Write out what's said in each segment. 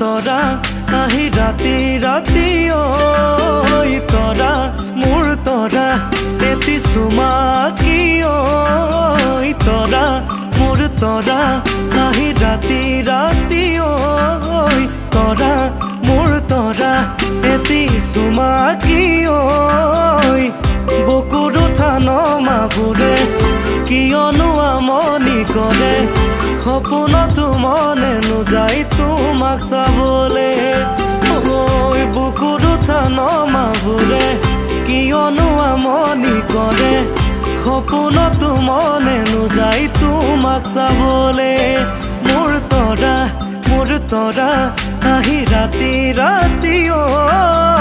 তৰা আহি ৰাতি ৰাতি ঐ তৰা মোৰ তৰা এটি চুমা কি ঐ তৰা মোৰ তৰা আহি ৰাতি ৰাতি ঐ তৰা মোৰ তৰা এটি চুমা কি ঐ বুকুৰ উঠা নমাবোৰে কিয়নো আমনি কৰে সপোনতো মনে নোযায় তোমাক চাবলে ঐ বুকুৰ উঠা নমাবোৰে কিয়নো আমনি কৰে সপোনতো মনে নোযায় তোমাক চাবলে মোৰ তৰা আহি ৰাতি ৰাতি ঐ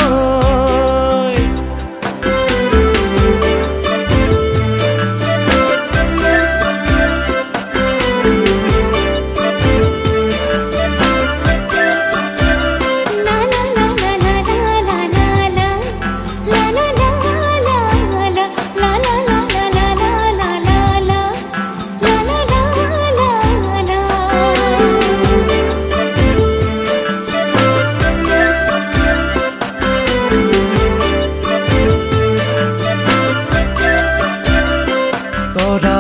তৰা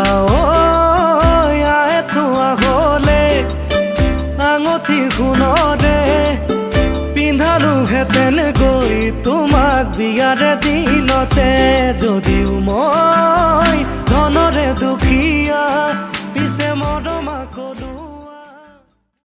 আয়ে থোৱা হ'লে আঙঠি সোণৰে পিন্ধালোহেঁতেন গৈ তোমাক বিয়াৰে দিনতে যদিও মই ধনৰে দুখীয়া পিছে মৰমা কলো